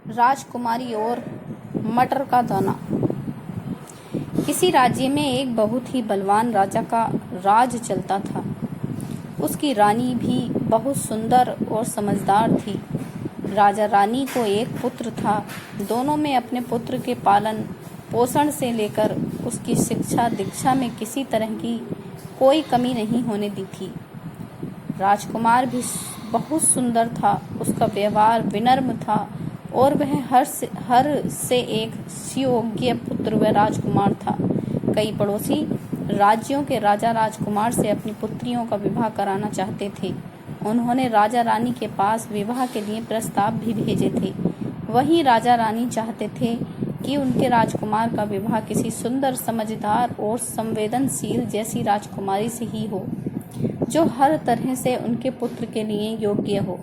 राजकुमारी और मटर का दाना। किसी राज्य में एक बहुत ही बलवान राजा का राज चलता था। उसकी रानी भी बहुत सुंदर और समझदार थी। राजा रानी को एक पुत्र था। दोनों में अपने पुत्र के पालन पोषण से लेकर उसकी शिक्षा दीक्षा में किसी तरह की कोई कमी नहीं होने दी थी। राजकुमार भी बहुत सुंदर था। उसका व्यवहार विनम्र था और वह हर से एक सुयोग्य पुत्र व राजकुमार था। कई पड़ोसी राज्यों के राजा राजकुमार से अपनी पुत्रियों का विवाह कराना चाहते थे। उन्होंने राजा रानी के पास विवाह के लिए प्रस्ताव भी भेजे थे। वहीं राजा रानी चाहते थे कि उनके राजकुमार का विवाह किसी सुंदर, समझदार और संवेदनशील जैसी राजकुमारी से ही हो, जो हर तरह से उनके पुत्र के लिए योग्य हो।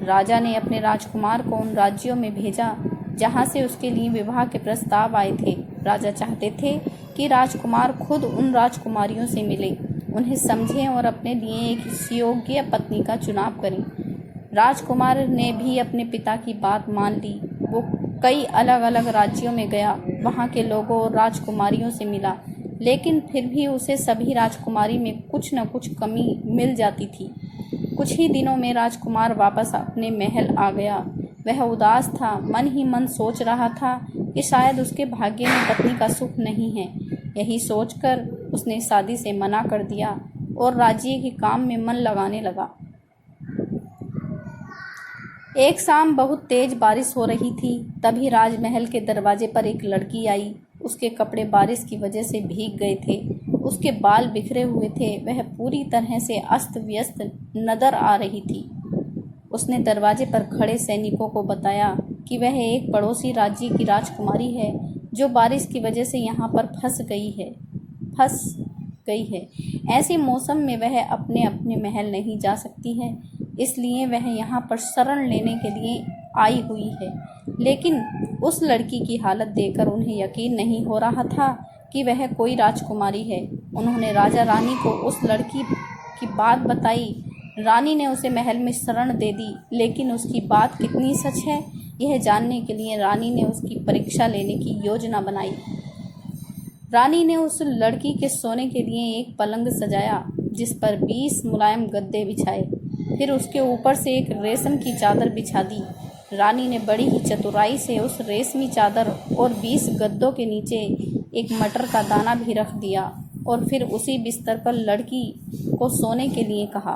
राजा ने अपने राजकुमार को उन राज्यों में भेजा जहां से उसके लिए विवाह के प्रस्ताव आए थे। राजा चाहते थे कि राजकुमार खुद उन राजकुमारियों से मिले, उन्हें समझें और अपने लिए एक योग्य पत्नी का चुनाव करें। राजकुमार ने भी अपने पिता की बात मान ली। वो कई अलग अलग राज्यों में गया, वहाँ के लोगों और राजकुमारियों से मिला, लेकिन फिर भी उसे सभी राजकुमारी में कुछ न कुछ कमी मिल जाती थी। कुछ ही दिनों में राजकुमार वापस अपने महल आ गया। वह उदास था, मन ही मन सोच रहा था कि शायद उसके भाग्य में पत्नी का सुख नहीं है। यही सोचकर उसने शादी से मना कर दिया और राज्य के काम में मन लगाने लगा। एक शाम बहुत तेज बारिश हो रही थी। तभी राजमहल के दरवाजे पर एक लड़की आई। उसके कपड़े बारिश की वजह से भीग गए थे, उसके बाल बिखरे हुए थे, वह पूरी तरह से अस्त व्यस्त नजर आ रही थी। उसने दरवाजे पर खड़े सैनिकों को बताया कि वह एक पड़ोसी राज्य की राजकुमारी है जो बारिश की वजह से यहाँ पर फंस गई है। ऐसे मौसम में वह अपने अपने महल नहीं जा सकती है, इसलिए वह यहाँ पर शरण लेने के लिए आई हुई है। लेकिन उस लड़की की हालत देखकर उन्हें यकीन नहीं हो रहा था कि वह कोई राजकुमारी है। उन्होंने राजा रानी को उस लड़की की बात बताई। रानी ने उसे महल में शरण दे दी, लेकिन उसकी बात कितनी सच है यह जानने के लिए रानी ने उसकी परीक्षा लेने की योजना बनाई। रानी ने उस लड़की के सोने के लिए एक पलंग सजाया जिस पर 20 मुलायम गद्दे बिछाए, फिर उसके ऊपर से एक रेशम की चादर बिछा दी। रानी ने बड़ी ही चतुराई से उस रेशमी चादर और 20 गद्दों के नीचे एक मटर का दाना भी रख दिया और फिर उसी बिस्तर पर लड़की को सोने के लिए कहा।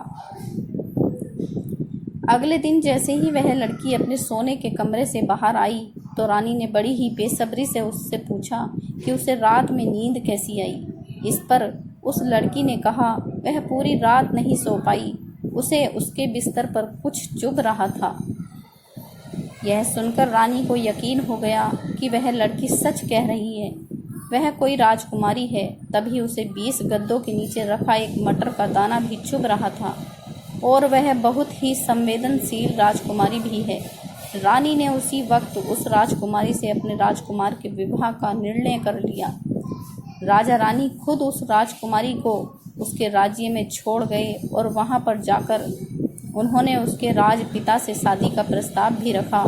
अगले दिन जैसे ही वह लड़की अपने सोने के कमरे से बाहर आई तो रानी ने बड़ी ही बेसब्री से उससे पूछा कि उसे रात में नींद कैसी आई। इस पर उस लड़की ने कहा वह पूरी रात नहीं सो पाई, उसे उसके बिस्तर पर कुछ चुभ रहा था। यह सुनकर रानी को यकीन हो गया कि वह लड़की सच कह रही है, वह कोई राजकुमारी है। तभी उसे 20 गद्दों के नीचे रखा एक मटर का दाना भी चुभ रहा था और वह बहुत ही संवेदनशील राजकुमारी भी है। रानी ने उसी वक्त उस राजकुमारी से अपने राजकुमार के विवाह का निर्णय कर लिया। राजा रानी खुद उस राजकुमारी को उसके राज्य में छोड़ गए और वहां पर जाकर उन्होंने उसके राजपिता से शादी का प्रस्ताव भी रखा।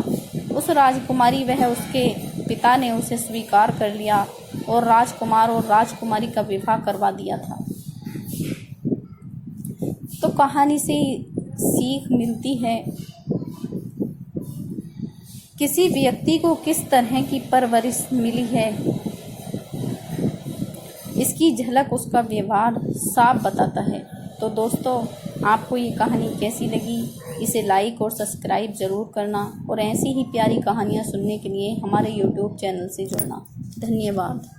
उस राजकुमारी वह उसके पिता ने उसे स्वीकार कर लिया और राजकुमार और राजकुमारी का विवाह करवा दिया था। तो कहानी से सीख मिलती है, किसी व्यक्ति को किस तरह की परवरिश मिली है इसकी झलक उसका व्यवहार साफ बताता है। तो दोस्तों, आपको ये कहानी कैसी लगी इसे लाइक और सब्सक्राइब ज़रूर करना और ऐसी ही प्यारी कहानियाँ सुनने के लिए हमारे YouTube चैनल से जुड़ना। धन्यवाद।